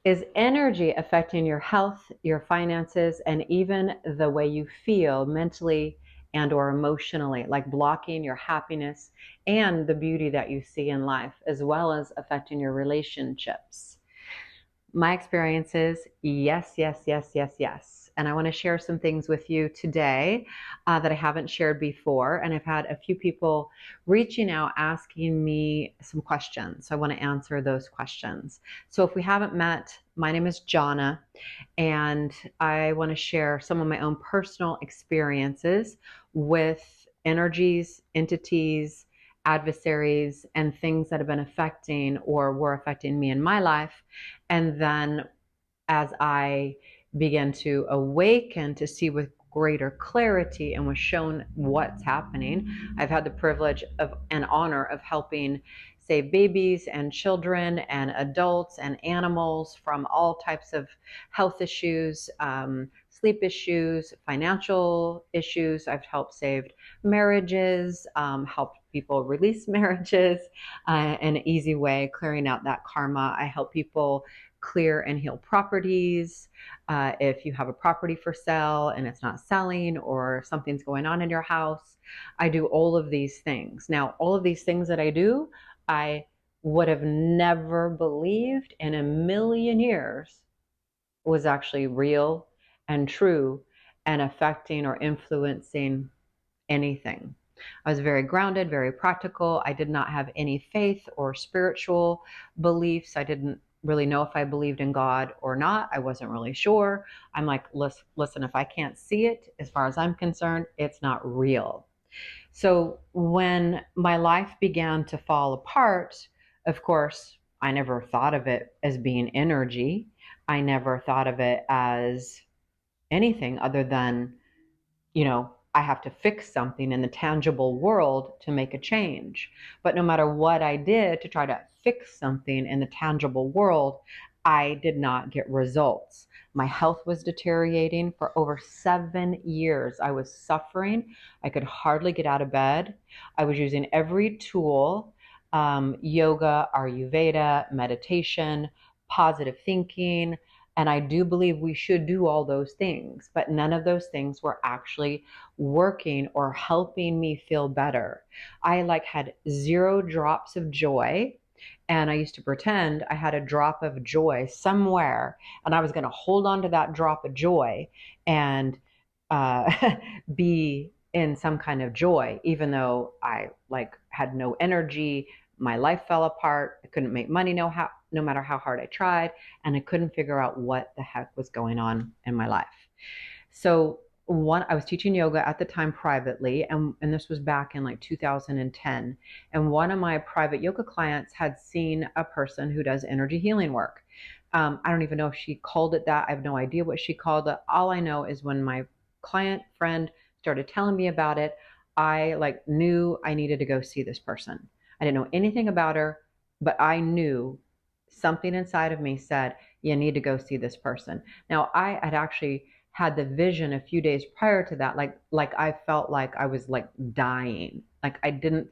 Is energy affecting your health, your finances, and even the way you feel mentally and or emotionally, like blocking your happiness and the beauty that you see in life, as well as affecting your relationships? My experiences, yes, yes, yes, yes, yes. And I want to share some things with you today that I haven't shared before. And I've had a few people reaching out asking me some questions. So I want to answer those questions. So if we haven't met, my name is Jana, and I want to share some of my own personal experiences with energies, entities, adversaries, and things that have been affecting or were affecting me in my life. And then as I began to awaken to see with greater clarity and was shown what's happening, I've had the privilege of and honor of helping save babies and children and adults and animals from all types of health issues, sleep issues, financial issues. I've helped save marriages, helped people release marriages in an easy way, clearing out that karma. I help people clear and heal properties. If you have a property for sale and it's not selling or something's going on in your house, I do all of these things. Now, all of these things that I do, I would have never believed in a million years was actually real and true and affecting or influencing anything. I was very grounded, very practical. I did not have any faith or spiritual beliefs. I didn't really know if I believed in God or not. I wasn't really sure. I'm like, listen, if I can't see it, as far as I'm concerned, it's not real. So when my life began to fall apart, of course, I never thought of it as being energy. I never thought of it as anything other than, I have to fix something in the tangible world to make a change. But no matter what I did to try to fix something in the tangible world, I did not get results. My health was deteriorating for over 7 years. I was suffering. I could hardly get out of bed. I was using every tool, yoga, Ayurveda, meditation, positive thinking, and I do believe we should do all those things, but none of those things were actually working or helping me feel better. I like had zero drops of joy. And I used to pretend I had a drop of joy somewhere, and I was going to hold on to that drop of joy and be in some kind of joy, even though I like had no energy. My life fell apart. I couldn't make money no matter how hard I tried, and I couldn't figure out what the heck was going on in my life. So I was teaching yoga at the time privately, and this was back in like 2010. And one of my private yoga clients had seen a person who does energy healing work. I don't even know if she called it that. I have no idea what she called it. All I know is when my client friend started telling me about it, I like knew I needed to go see this person. I didn't know anything about her, but I knew something inside of me said, you need to go see this person. Now, I had actually had the vision a few days prior to that, like I felt like I was like dying. Like I didn't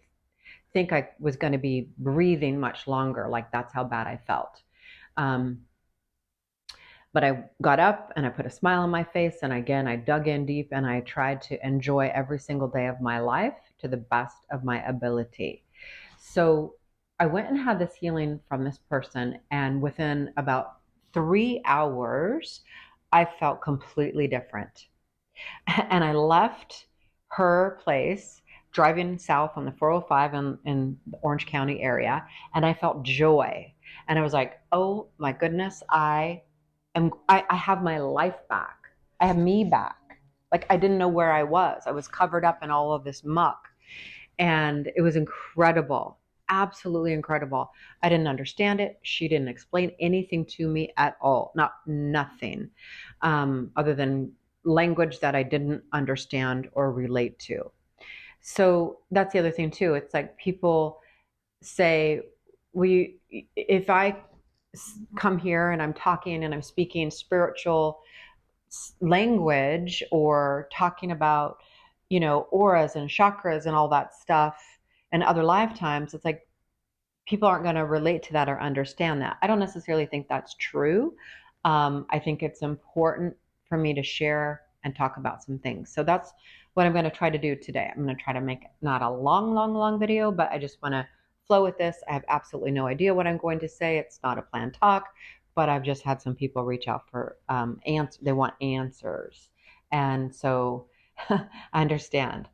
think I was going to be breathing much longer. Like that's how bad I felt. Um, but I got up and I put a smile on my face. And again, I dug in deep and I tried to enjoy every single day of my life to the best of my ability. So I went and had this healing from this person. And within about 3 hours, I felt completely different. And I left her place driving south on the 405 in the Orange County area, and I felt joy. And I was like, oh my goodness, I have my life back. I have me back. Like I didn't know where I was. I was covered up in all of this muck. And it was incredible, absolutely incredible. I didn't understand it. She didn't explain anything to me at all, not nothing, other than language that I didn't understand or relate to. So that's the other thing too. It's like people say, we, if I come here and I'm talking and I'm speaking spiritual language or talking about, auras and chakras and all that stuff and other lifetimes, it's like people aren't going to relate to that or understand that. I don't necessarily think that's true. I think it's important for me to share and talk about some things. So that's what I'm going to try to do today. I'm going to try to make not a long video, but I just want to flow with this. I have absolutely no idea what I'm going to say. It's not a planned talk, but I've just had some people reach out for they want answers. And so I understand.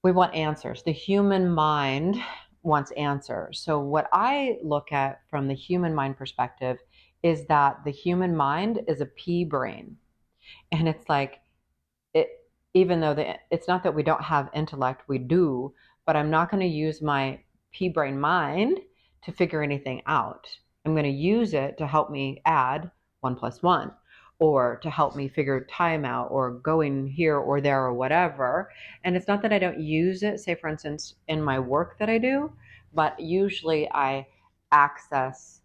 We want answers. The human mind wants answers. So what I look at from the human mind perspective is that the human mind is a pea brain. And it's like it, even though it's not that we don't have intellect, we do, but I'm not going to use my pea brain mind to figure anything out. I'm going to use it to help me add 1 + 1, or to help me figure time out, or going here or there or whatever. And it's not that I don't use it, say for instance, in my work that I do, but usually I access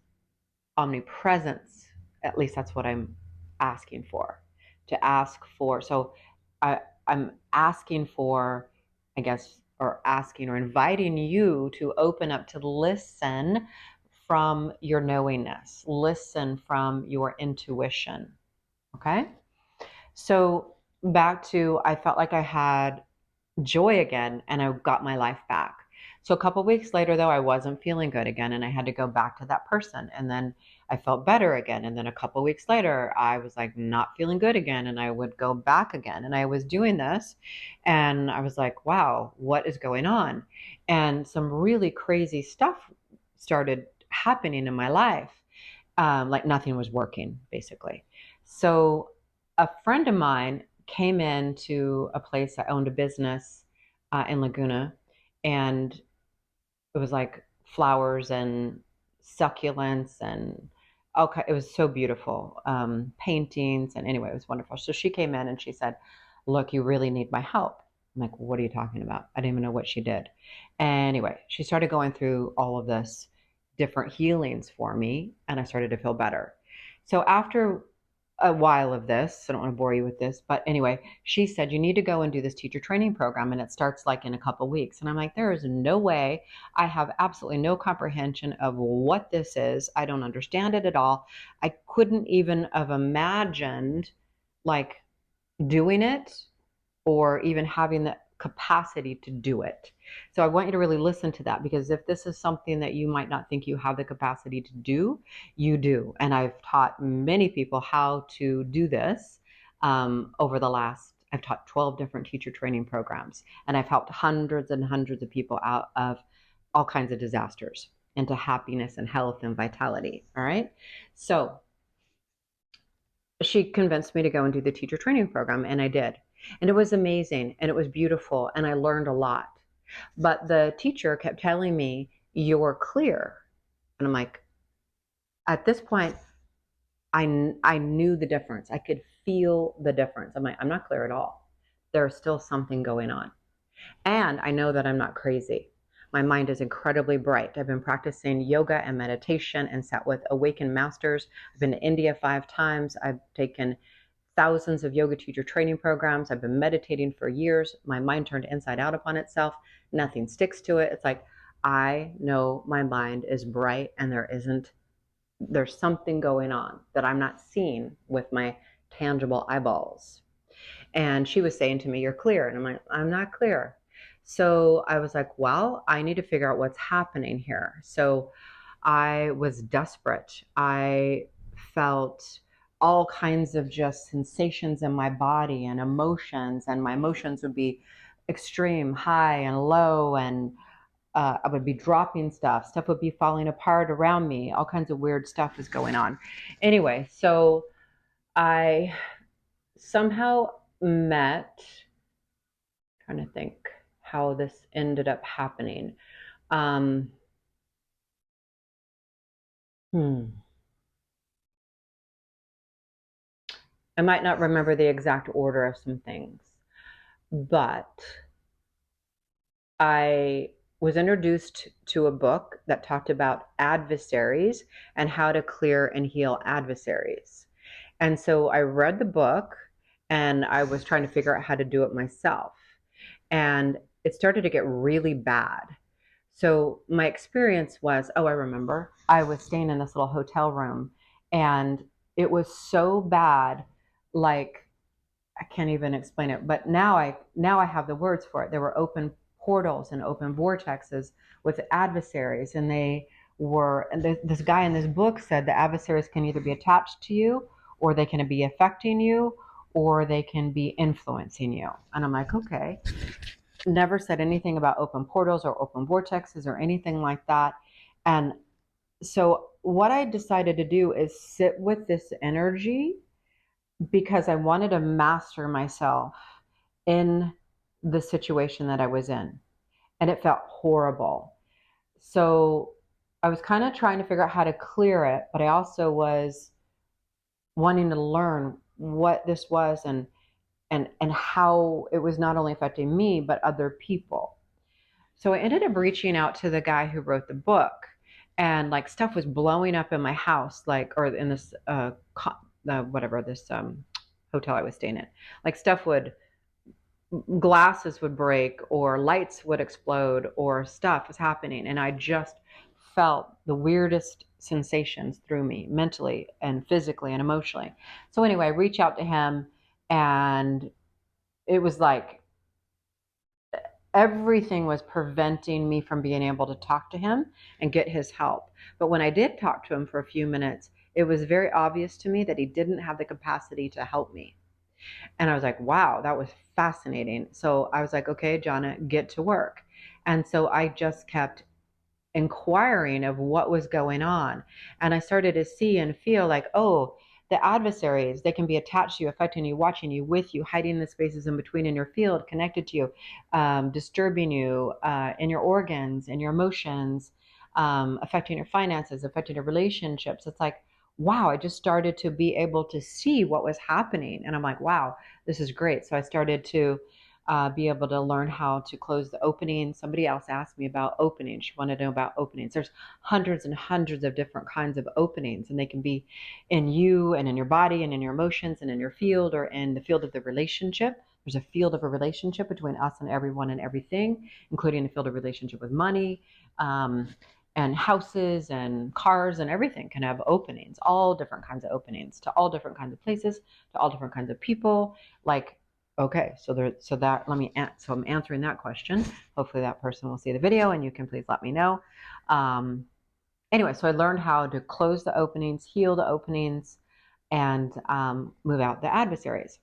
omnipresence. At least that's what I'm asking for. To ask for. So I'm asking for, I guess, or asking or inviting you to open up to listen from your knowingness, listen from your intuition. Okay? So back to, I felt like I had joy again and I got my life back. So a couple weeks later, though, I wasn't feeling good again and I had to go back to that person. And then I felt better again. And then a couple weeks later, I was like not feeling good again and I would go back again. And I was doing this and I was like, wow, what is going on? And some really crazy stuff started happening in my life. Like nothing was working, basically. So a friend of mine came into a place. I owned a business in Laguna, and it was like flowers and succulents and okay, it was so beautiful. Paintings, and anyway, it was wonderful. So she came in and she said, "Look, you really need my help." I'm like, "What are you talking about?" I didn't even know what she did. Anyway, she started going through all of this different healings for me, and I started to feel better. So after a while of this, I don't want to bore you with this, but anyway, she said, "You need to go and do this teacher training program, and it starts like in a couple weeks." And I'm like, there is no way. I have absolutely no comprehension of what this is. I don't understand it at all. I couldn't even have imagined like doing it or even having the capacity to do it. So I want you to really listen to that, because if this is something that you might not think you have the capacity to do, you do. And I've taught many people how to do this over the last, I've taught 12 different teacher training programs, and I've helped hundreds and hundreds of people out of all kinds of disasters into happiness and health and vitality. All right. So she convinced me to go and do the teacher training program, and I did. And it was amazing and it was beautiful and I learned a lot. But the teacher kept telling me, "You're clear." And I'm like, at this point, I knew the difference. I could feel the difference. I'm like, I'm not clear at all. There's still something going on. And I know that I'm not crazy. My mind is incredibly bright. I've been practicing yoga and meditation and sat with awakened masters. I've been to India 5 times. I've taken thousands of yoga teacher training programs. I've been meditating for years. My mind turned inside out upon itself. Nothing sticks to it. It's like, I know my mind is bright and there's something going on that I'm not seeing with my tangible eyeballs. And she was saying to me, "You're clear." And I'm like, "I'm not clear." So I was like, well, I need to figure out what's happening here. So I was desperate. I felt all kinds of just sensations in my body and emotions, and my emotions would be extreme, high and low, and I would be dropping stuff would be falling apart around me, all kinds of weird stuff was going on. Anyway, so I somehow met, trying to think how this ended up happening. Um, I might not remember the exact order of some things, but I was introduced to a book that talked about adversaries and how to clear and heal adversaries. And so I read the book and I was trying to figure out how to do it myself. And it started to get really bad. So my experience was, oh, I remember, I was staying in this little hotel room, and it was so bad, like I can't even explain it. But now I have the words for it. There were open portals and open vortexes with adversaries, and this guy in this book said the adversaries can either be attached to you, or they can be affecting you, or they can be influencing you. And I'm like, okay. Never said anything about open portals or open vortexes or anything like that. And so what I decided to do is sit with this energy because I wanted to master myself in the situation that I was in. And it felt horrible. So I was kind of trying to figure out how to clear it, but I also was wanting to learn what this was, and how it was not only affecting me but other people. So I ended up reaching out to the guy who wrote the book, and like stuff was blowing up in my house, like, or in this whatever, this hotel I was staying in. Like stuff would, glasses would break, or lights would explode, or stuff was happening, and I just felt the weirdest sensations through me, mentally and physically and emotionally. So anyway, I reached out to him, and it was like everything was preventing me from being able to talk to him and get his help. But when I did talk to him for a few minutes, it was very obvious to me that he didn't have the capacity to help me. And I was like, wow, that was fascinating. So I was like, okay, Jonna, get to work. And so I just kept inquiring of what was going on. And I started to see and feel like, oh, the adversaries, they can be attached to you, affecting you, watching you, with you, hiding in the spaces in between in your field, connected to you, disturbing you in your organs, in your emotions, affecting your finances, affecting your relationships. It's like, wow, I just started to be able to see what was happening. And I'm like, wow, this is great. So I started to be able to learn how to close the opening. Somebody else asked me about openings. She wanted to know about openings. There's hundreds and hundreds of different kinds of openings, and they can be in you and in your body and in your emotions and in your field, or in the field of the relationship. There's a field of a relationship between us and everyone and everything, including a field of relationship with money. And houses and cars and everything can have openings, all different kinds of openings, to all different kinds of places, to all different kinds of people. Like, okay, so I'm answering that question. Hopefully that person will see the video, and you can please let me know. Anyway, so I learned how to close the openings, heal the openings, and move out the adversaries.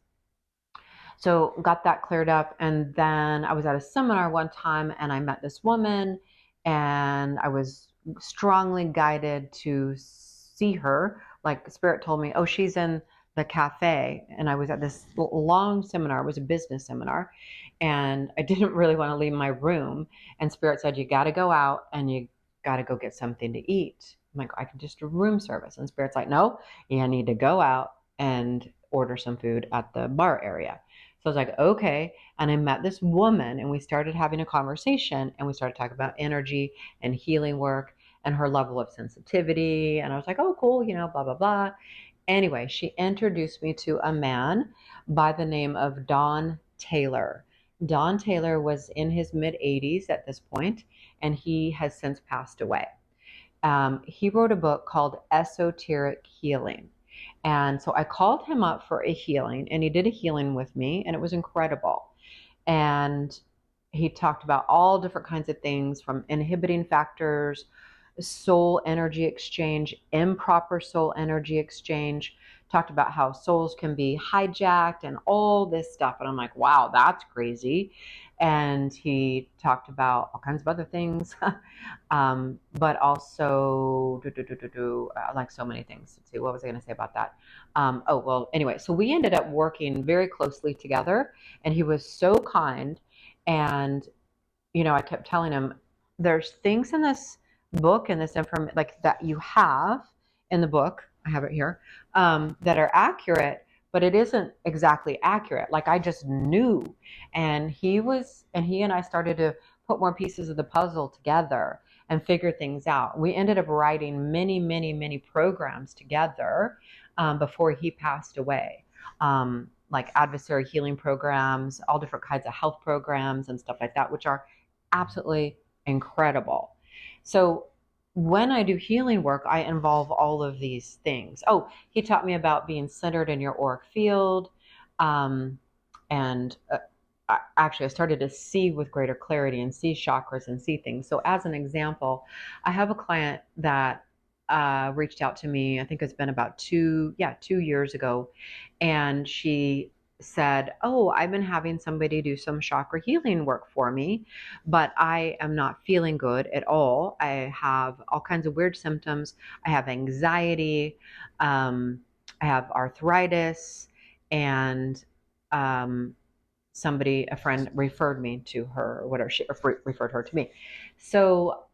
So got that cleared up. And then I was at a seminar one time, and I met this woman, and I was strongly guided to see her. Like Spirit told me, oh, she's in the cafe. And I was at this long seminar. It was a business seminar. And I didn't really want to leave my room. And Spirit said, you got to go out and you got to go get something to eat. I'm like, I can just do room service. And Spirit's like, no, you need to go out and order some food at the bar area. So I was like, okay. And I met this woman, and we started having a conversation, and we started talking about energy and healing work and her level of sensitivity. And I was like, oh, cool, blah, blah, blah. Anyway, she introduced me to a man by the name of Don Taylor. Don Taylor was in his mid 80s at this point, and he has since passed away. He wrote a book called Esoteric Healing. And so I called him up for a healing, and he did a healing with me, and it was incredible. And he talked about all different kinds of things, from inhibiting factors, soul energy exchange, improper soul energy exchange, talked about how souls can be hijacked and all this stuff. And I'm like, wow, that's crazy. And he talked about all kinds of other things, but also like so many things. Let's see, what was I going to say about that? Oh, well, anyway, so we ended up working very closely together, and he was so kind. And, I kept telling him, there's things in this book and this information, like that you have in the book, I have it here, that are accurate, but it isn't exactly accurate. Like I just knew. And he and I started to put more pieces of the puzzle together and figure things out. We ended up writing many, many, many programs together before he passed away. Like adversary healing programs, all different kinds of health programs and stuff like that, which are absolutely incredible. So when I do healing work, I involve all of these things. Oh, he taught me about being centered in your auric field. Um, and Actually, I started to see with greater clarity and see chakras and see things. So, as an example, I have a client that reached out to me. I think it's been about 2 years ago, and she said, "Oh, I've been having somebody do some chakra healing work for me, but I am not feeling good at all. I have all kinds of weird symptoms. I have anxiety, um, I have arthritis, and um, a friend referred me to her, or whatever, she referred her to me. So,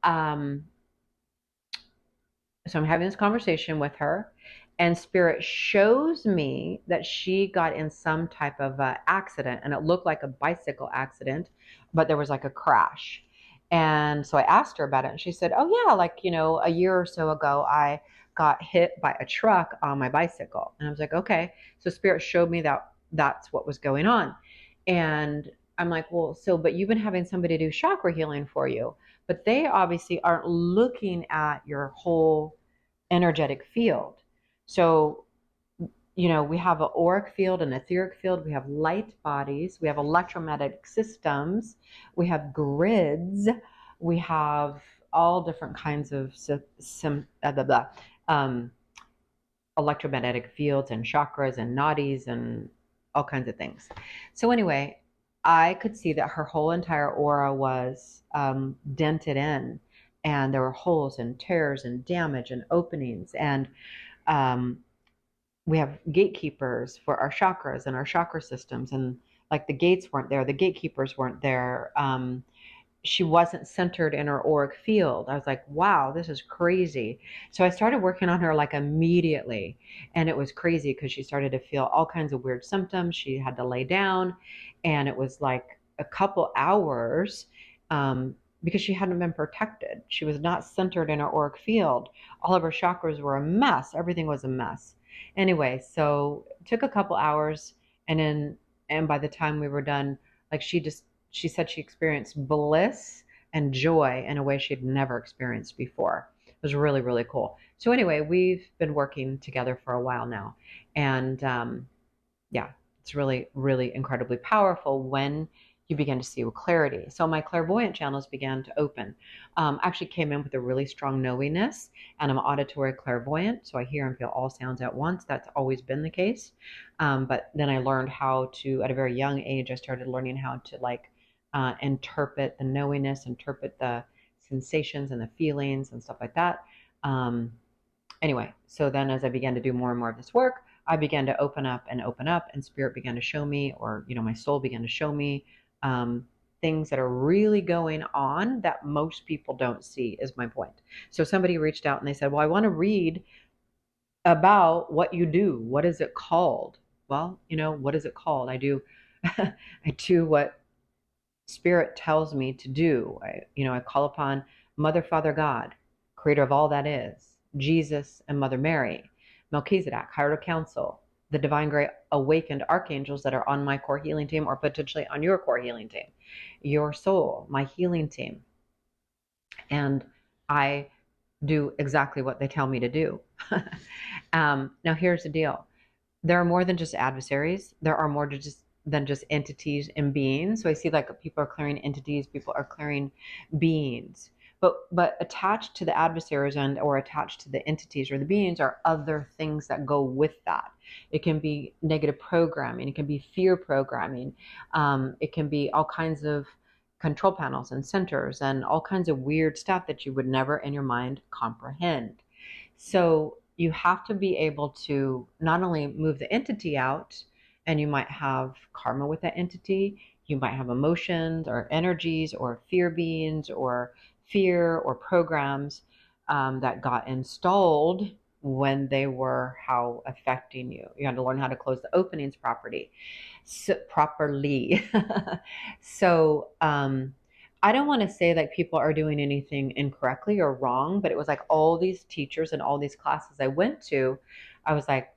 so I'm having this conversation with her, and Spirit shows me that she got in some type of accident, and it looked like a bicycle accident, but there was like a crash. And so I asked her about it, and she said, "Oh yeah, like a year or so ago, I got hit by a truck on my bicycle." And I was like, "Okay." So Spirit showed me that that's what was going on, and I'm like, "Well, so but you've been having somebody do chakra healing for you." But they obviously aren't looking at your whole energetic field. So, we have an auric field, an etheric field, we have light bodies, we have electromagnetic systems, we have grids, we have all different kinds of um, electromagnetic fields and chakras and nadis and all kinds of things. So, anyway, I could see that her whole entire aura was dented in, and there were holes and tears and damage and openings. And um, we have gatekeepers for our chakras and our chakra systems. And like the gates weren't there, the gatekeepers weren't there. She wasn't centered in her auric field. I was like, wow, this is crazy. So I started working on her like immediately. And it was crazy because she started to feel all kinds of weird symptoms. She had to lay down. And it was like a couple hours because she hadn't been protected. She was not centered in her auric field. All of her chakras were a mess. Everything was a mess. Anyway, so it took a couple hours. And by the time we were done, like she said she experienced bliss and joy in a way she'd never experienced before. It was really, really cool. So, anyway, we've been working together for a while now. And yeah, it's really, really incredibly powerful when you begin to see with clarity. So, my clairvoyant channels began to open. Actually, came in with a really strong knowingness, and I'm auditory clairvoyant. So, I hear and feel all sounds at once. That's always been the case. But then I learned how to, at a very young age, I started learning how to interpret the knowingness, interpret the sensations and the feelings and stuff like that. Um, anyway, so then as I began to do more and more of this work, I began to open up, and spirit began to show me, or my soul began to show me um, things that are really going on that most people don't see. Is my point. So somebody reached out and they said, "Well, I want to read about what you do. What is it called?" Well, what is it called? I do, I do what Spirit tells me to do. I call upon Mother, Father, God, creator of all that is, Jesus and Mother Mary, Melchizedek, Higher Council, the divine great awakened archangels that are on my core healing team or potentially on your core healing team, your soul, my healing team. And I do exactly what they tell me to do. Now, here's the deal. There are more than just adversaries. There are more than just entities and beings. So I see like people are clearing entities, people are clearing beings. But attached to the adversaries or attached to the entities or the beings are other things that go with that. It can be negative programming. It can be fear programming. It can be all kinds of control panels and centers and all kinds of weird stuff that you would never in your mind comprehend. So you have to be able to not only move the entity out, and you might have karma with that entity, you might have emotions or energies or fear beings or fear or programs that got installed when they were how affecting you. You had to learn how to close the openings properly. So I don't want to say like people are doing anything incorrectly or wrong, but it was like all these teachers and all these classes I went to, I was like,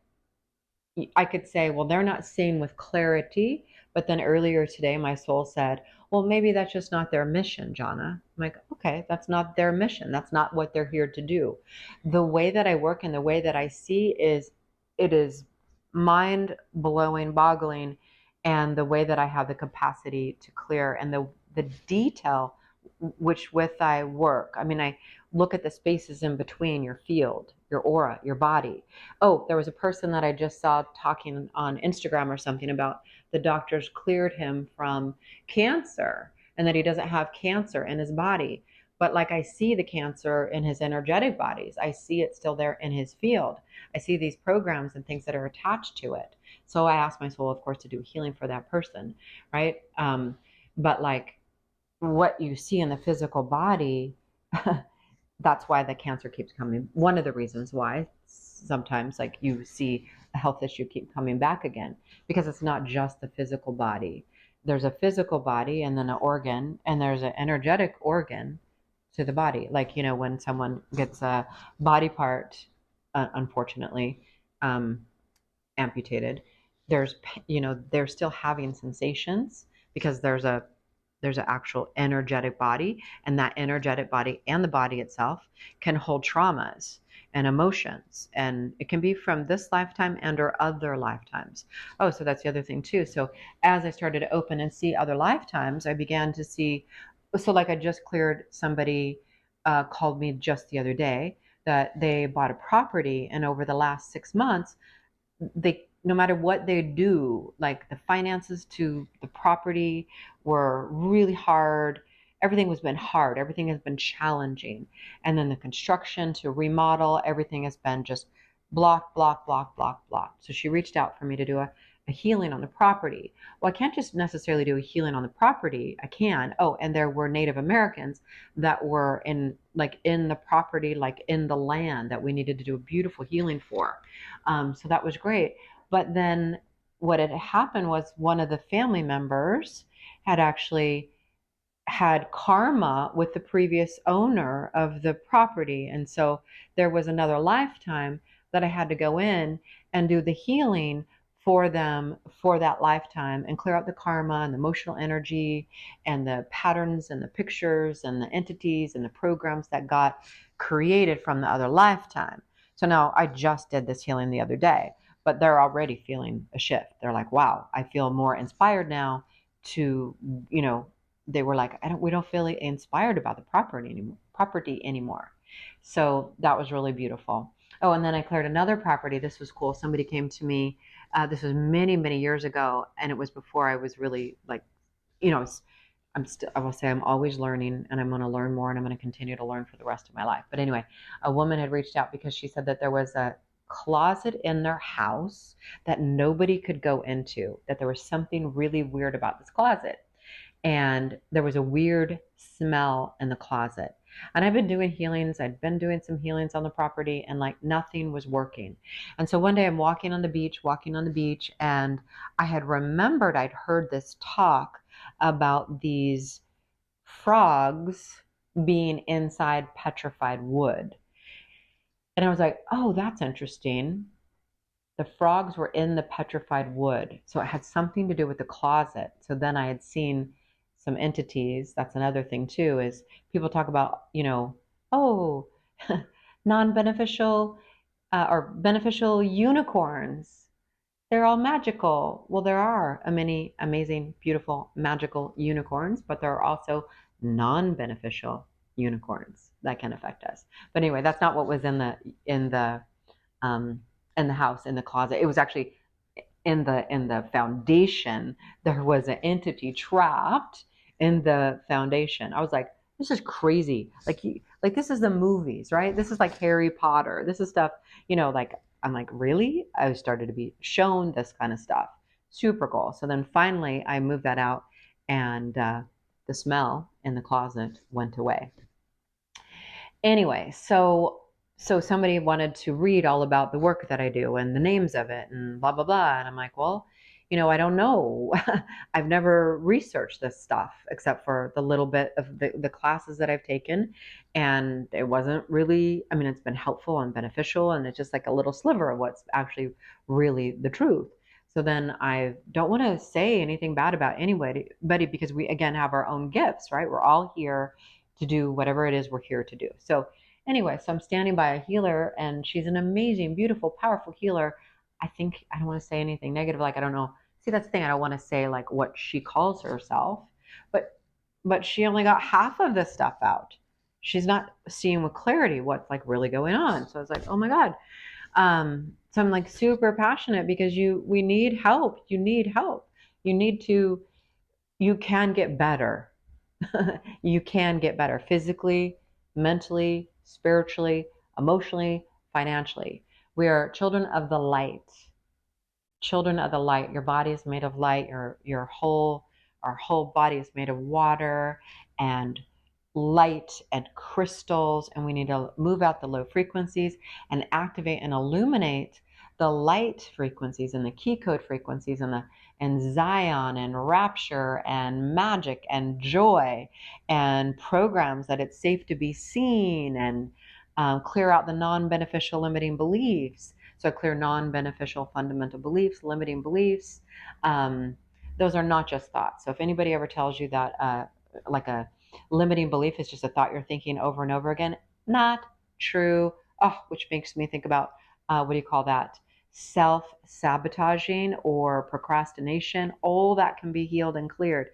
I could say, well, they're not seeing with clarity. But then earlier today, my soul said, well, maybe that's just not their mission, Jana. I'm like, okay, that's not their mission. That's not what they're here to do. The way that I work and the way that I see is, it is mind blowing, boggling, and the way that I have the capacity to clear and the detail which with I work. I mean, I look at the spaces in between your field, your aura, your body. Oh, there was a person that I just saw talking on Instagram or something about the doctors cleared him from cancer and that he doesn't have cancer in his body. But like I see the cancer in his energetic bodies, I see it still there in his field. I see these programs and things that are attached to it. So I asked my soul, of course, to do healing for that person, right? But like what you see in the physical body, that's why the cancer keeps coming. One of the reasons why sometimes like you see a health issue keep coming back again, because it's not just the physical body. There's a physical body and then an organ, and there's an energetic organ to the body. Like, when someone gets a body part, unfortunately, um, amputated, there's, they're still having sensations because there's an actual energetic body, and that energetic body and the body itself can hold traumas and emotions, and it can be from this lifetime and or other lifetimes. Oh, so that's the other thing too. So as I started to open and see other lifetimes, I began to see, so like I just cleared somebody, called me just the other day that they bought a property, and over the last 6 months, they, no matter what they do, like the finances to the property were really hard. Everything has been hard, everything has been challenging, and then the construction to remodel, everything has been just block, block, block, block, block. So she reached out for me to do a healing on the property. Well, I can't just necessarily do a healing on the property. I can, oh, and there were Native Americans that were in the property, like in the land, that we needed to do a beautiful healing for. So that was great. But then what had happened was one of the family members had actually had karma with the previous owner of the property. And so there was another lifetime that I had to go in and do the healing for them for that lifetime and clear out the karma and the emotional energy and the patterns and the pictures and the entities and the programs that got created from the other lifetime. So now I just did this healing the other day, but they're already feeling a shift. They're like, wow, I feel more inspired now to, they were like, we don't feel inspired about the property anymore. So that was really beautiful. Oh, and then I cleared another property. This was cool. Somebody came to me. This was many, many years ago, and it was before I was really like, you know, I will say I'm always learning, and I'm going to learn more, and I'm going to continue to learn for the rest of my life. But anyway, a woman had reached out because she said that there was a closet in their house that nobody could go into, that there was something really weird about this closet, and there was a weird smell in the closet. And I've been doing healings. I'd been doing some healings on the property, and like nothing was working. And so one day I'm walking on the beach, and I had remembered I'd heard this talk about these frogs being inside petrified wood. And I was like, oh, that's interesting. The frogs were in the petrified wood. So it had something to do with the closet. So then I had seen some entities. That's another thing too, is people talk about, oh, non-beneficial or beneficial unicorns. They're all magical. Well, there are many amazing, beautiful, magical unicorns, but there are also non-beneficial unicorns that can affect us. But anyway, that's not what was um, in the house, in the closet. It was actually in the foundation. There was an entity trapped in the foundation. I was like, this is crazy. Like this is the movies, right? This is like Harry Potter. This is stuff, like I'm like, really? I started to be shown this kind of stuff. Super cool. So then finally I moved that out, and the smell in the closet went away. Anyway, so somebody wanted to read all about the work that I do and the names of it and blah blah blah, and I'm like, well, I don't know. I've never researched this stuff except for the little bit of the classes that I've taken. And it wasn't really, I mean, it's been helpful and beneficial, and it's just like a little sliver of what's actually really the truth. So then I don't want to say anything bad about anybody because we, again, have our own gifts, right? We're all here to do whatever it is we're here to do. So, anyway, so I'm standing by a healer, and she's an amazing, beautiful, powerful healer. I think I don't want to say anything negative. Like, I don't know. See, that's the thing. I don't want to say like what she calls herself, but she only got half of this stuff out. She's not seeing with clarity what's like really going on. So I was like, oh my God. So I'm like super passionate because we need help. You need help. You need to, you can get better. You can get better physically, mentally, spiritually, emotionally, financially. We are children of the light. Children of the light. Your body is made of light. Our whole body is made of water and light and crystals, and we need to move out the low frequencies and activate and illuminate the light frequencies and the key code frequencies and Zion and rapture and magic and joy and programs that it's safe to be seen, and clear out the non-beneficial limiting beliefs. So clear non-beneficial fundamental beliefs, limiting beliefs. Those are not just thoughts. So if anybody ever tells you that like a limiting belief is just a thought you're thinking over and over again, not true. Oh, which makes me think about what do you call that? Self-sabotaging or procrastination. All that can be healed and cleared.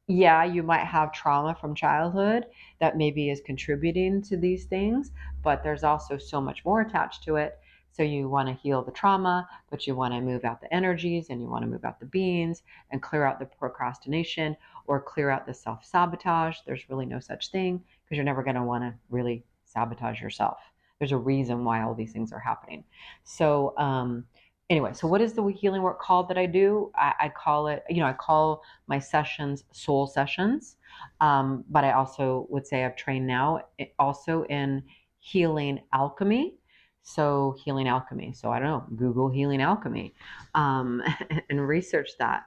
Yeah, you might have trauma from childhood that maybe is contributing to these things, but there's also so much more attached to it. So you want to heal the trauma, but you want to move out the energies, and you want to move out the beings and clear out the procrastination or clear out the self sabotage. There's really no such thing because you're never going to want to really sabotage yourself. There's a reason why all these things are happening. So, anyway, so what is the healing work called that I do? I call it, I call my sessions soul sessions. But I also would say I've trained now also in healing alchemy. So healing alchemy. So I don't know, Google healing alchemy, and research that.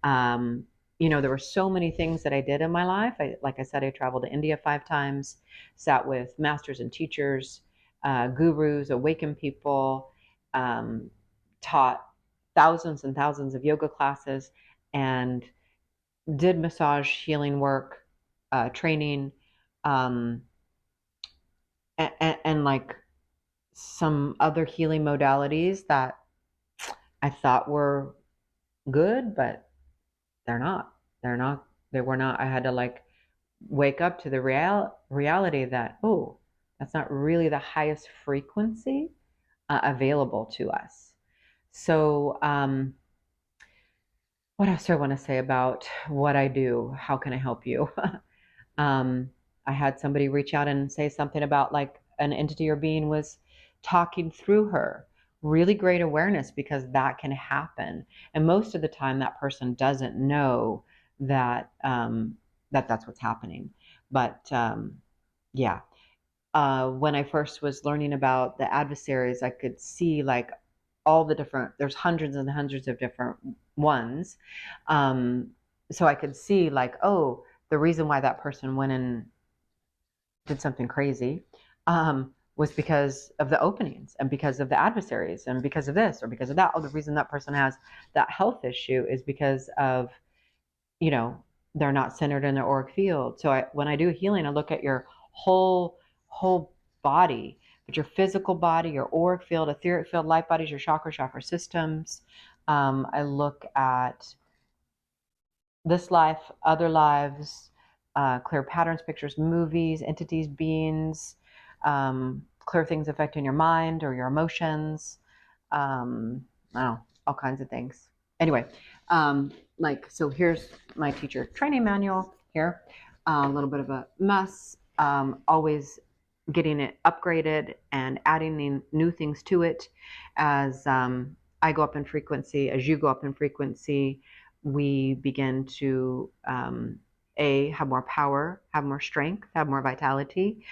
There were so many things that I did in my life. Like I said, I traveled to India 5 times, sat with masters and teachers, gurus, awakened people, taught thousands and thousands of yoga classes, and did massage healing work, training, and like some other healing modalities that I thought were good, but they're not. They're not. They were not. I had to like wake up to the reality that, oh, that's not really the highest frequency available to us. So, what else do I want to say about what I do? How can I help you? um, I had somebody reach out and say something about like an entity or being was talking through her. Really great awareness because that can happen. And most of the time, that person doesn't know that that's what's happening. But yeah, when I first was learning about the adversaries, I could see like all the different, there's hundreds and hundreds of different ones. So I could see like, oh, the reason why that person went and did something crazy was because of the openings and because of the adversaries and because of this or because of that. Oh, the reason that person has that health issue is because of, you know, they're not centered in their auric field. So when I do healing, I look at your whole body, but your physical body, your auric field, etheric field, light bodies, your chakra systems. I look at this life, other lives, clear patterns, pictures, movies, entities, beings, clear things affecting your mind or your emotions. I don't know, all kinds of things. Anyway, so here's my teacher training manual here. A little bit of a mess. Always getting it upgraded and adding new things to it as I go up in frequency, as you go up in frequency, we begin to have more power, have more strength, have more vitality.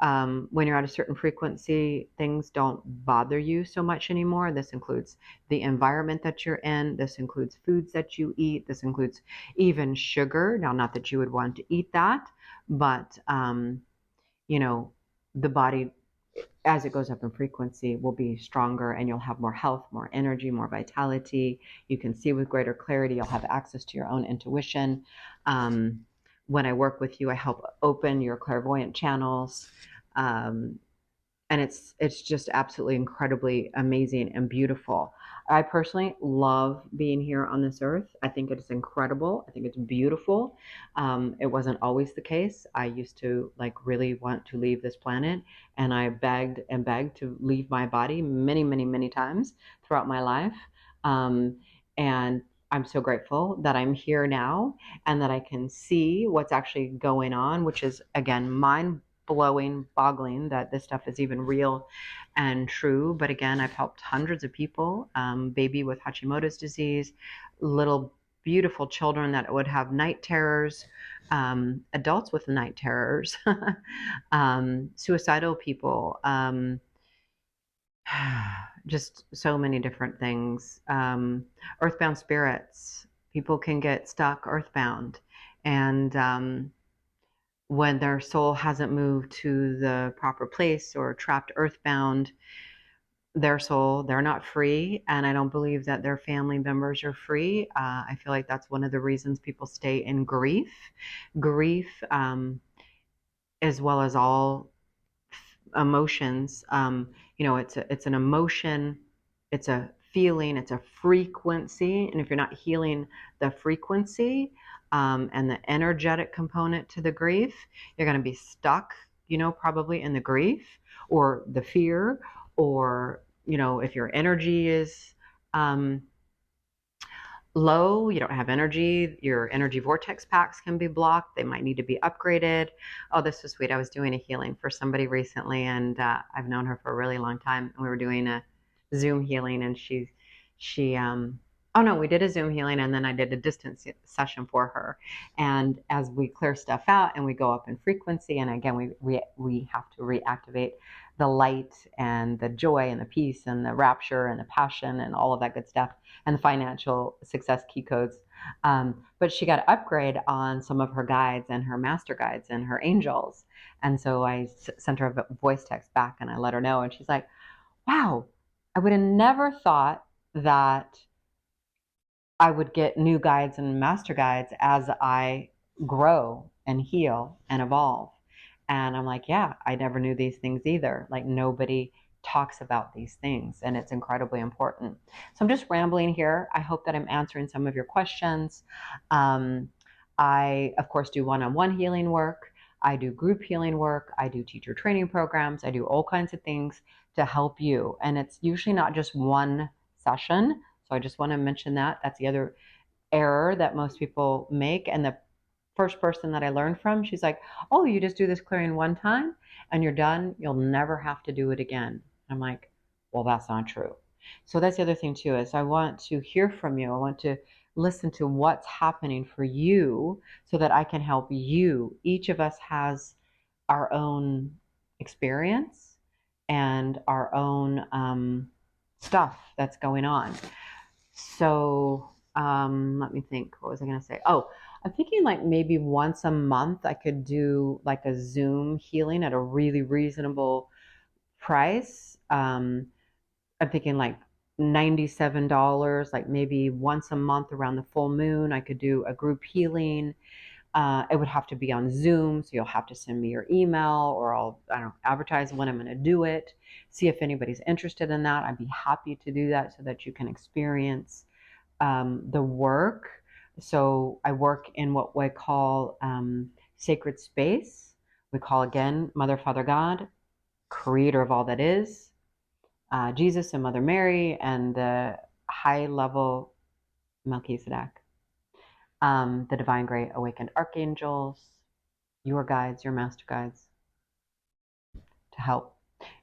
When you're at a certain frequency, things don't bother you so much anymore. This includes the environment that you're in. This includes foods that you eat. This includes even sugar. Now, not that you would want to eat that, but you know, the body, as it goes up in frequency, will be stronger, and you'll have more health, more energy, more vitality. You can see with greater clarity. You'll have access to your own intuition. When I work with you, I help open your clairvoyant channels. And it's just absolutely incredibly amazing and beautiful. I personally love being here on this earth. I think it's incredible. I think it's beautiful. It wasn't always the case. I used to like really want to leave this planet, and I begged and begged to leave my body many, many, many times throughout my life. And I'm so grateful that I'm here now and that I can see what's actually going on, which is again mind blowing, boggling that this stuff is even real and true. But again, I've helped hundreds of people, baby with Hashimoto's disease, little beautiful children that would have night terrors, adults with night terrors, suicidal people, just so many different things. Earthbound spirits, people can get stuck earthbound. And when their soul hasn't moved to the proper place or trapped earthbound, their soul, they're not free. And I don't believe that their family members are free. I feel like that's one of the reasons people stay in grief. Grief, as well as all emotions, it's an emotion, it's a feeling, it's a frequency. And if you're not healing the frequency, and the energetic component to the grief, you're going to be stuck, probably in the grief or the fear, or, if your energy is low, you don't have energy, your energy vortex packs can be blocked. They might need to be upgraded. Oh, this was sweet. I was doing a healing for somebody recently, and I've known her for a really long time. And we were doing a Zoom healing, and oh no, we did a Zoom healing, and then I did a distance session for her. And as we clear stuff out and we go up in frequency, and again, we have to reactivate the light and the joy and the peace and the rapture and the passion and all of that good stuff, and the financial success key codes. But she got to upgrade on some of her guides and her master guides and her angels. And so I sent her a voice text back, and I let her know, and she's like, wow, I would have never thought that I would get new guides and master guides as I grow and heal and evolve. And I'm like, yeah, I never knew these things either. Like, nobody talks about these things, and it's incredibly important. So I'm just rambling here. I hope that I'm answering some of your questions. I, of course, do one-on-one healing work. I do group healing work. I do teacher training programs. I do all kinds of things to help you. And it's usually not just one session. So I just want to mention that. That's the other error that most people make. And the first person that I learned from, she's like, oh, you just do this clearing one time and you're done. You'll never have to do it again. I'm like, well, that's not true. So that's the other thing too, is I want to hear from you. I want to listen to what's happening for you so that I can help you. Each of us has our own experience and our own stuff that's going on. So let me think. What was I going to say? Oh, I'm thinking like maybe once a month I could do like a Zoom healing at a really reasonable price. I'm thinking like $97, like maybe once a month around the full moon, I could do a group healing. It would have to be on Zoom, so you'll have to send me your email, or I don't know, advertise when I'm going to do it. See if anybody's interested in that. I'd be happy to do that so that you can experience the work. So I work in what we call sacred space. We call, again, Mother, Father, God, creator of all that is, Jesus and Mother Mary, and the high level Melchizedek, the divine great awakened archangels, your guides, your master guides, to help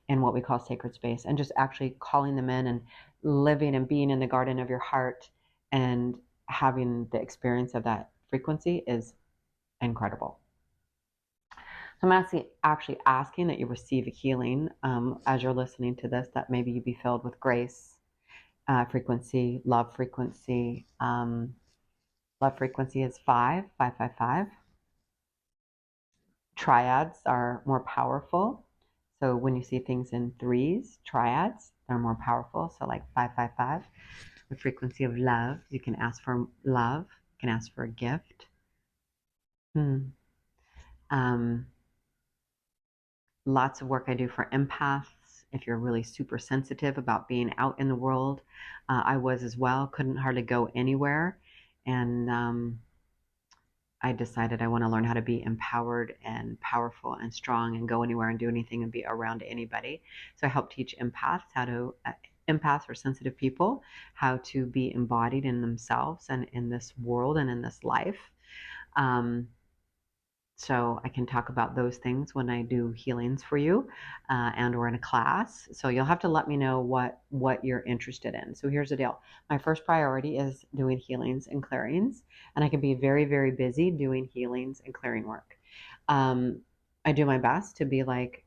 in what we call sacred space, and just actually calling them in and living and being in the garden of your heart and having the experience of that frequency is incredible. So I'm actually asking that you receive a healing as you're listening to this, that maybe you be filled with grace, frequency, love frequency. Love frequency is 5, 5, 5, 5. Triads are more powerful. So when you see things in threes, triads, they're more powerful. So like 5, 5, 5. The frequency of love, you can ask for love, you can ask for a gift. Lots of work I do for empaths. If you're really super sensitive about being out in the world, I was as well, couldn't hardly go anywhere. And I decided I want to learn how to be empowered and powerful and strong and go anywhere and do anything and be around anybody. So I help teach empaths or sensitive people how to be embodied in themselves and in this world and in this life. So I can talk about those things when I do healings for you and or in a class. So you'll have to let me know what you're interested in. So here's the deal. My first priority is doing healings and clearings. And I can be very, very busy doing healings and clearing work. I do my best to be like,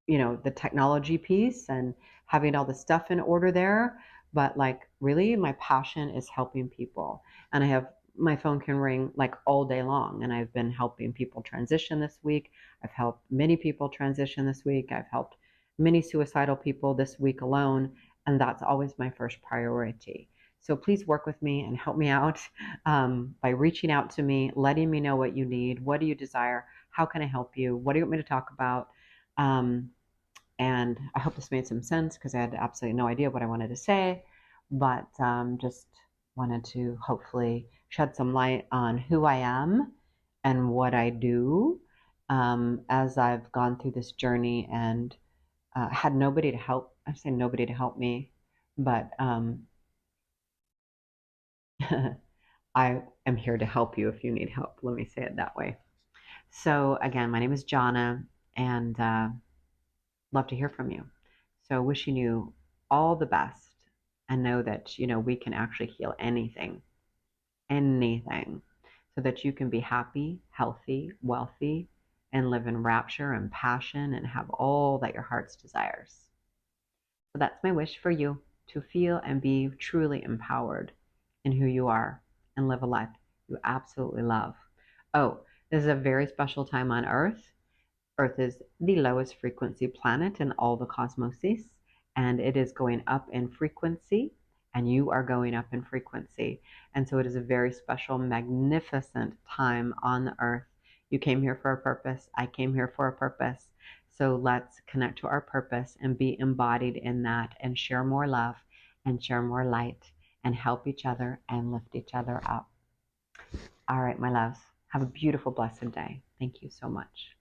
the technology piece and having all the stuff in order there. But like really my passion is helping people. And my phone can ring like all day long. And I've been helping people transition this week. I've helped many people transition this week. I've helped many suicidal people this week alone. And that's always my first priority. So please work with me and help me out by reaching out to me, letting me know what you need. What do you desire? How can I help you? What do you want me to talk about? And I hope this made some sense because I had absolutely no idea what I wanted to say, but just wanted to hopefully shed some light on who I am and what I do as I've gone through this journey and had nobody to help. I say nobody to help me, but I am here to help you if you need help. Let me say it that way. So again, my name is Jana, and love to hear from you. So wishing you all the best and know that, we can actually heal anything, so that you can be happy, healthy, wealthy, and live in rapture and passion and have all that your heart's desires. So that's my wish for you, to feel and be truly empowered in who you are and live a life you absolutely love. Oh, this is a very special time on Earth. Earth is the lowest frequency planet in all the cosmoses, and it is going up in frequency, and you are going up in frequency. And so it is a very special, magnificent time on the Earth. You came here for a purpose. I came here for a purpose. So let's connect to our purpose and be embodied in that and share more love and share more light and help each other and lift each other up. All right, my loves, have a beautiful, blessed day. Thank you so much.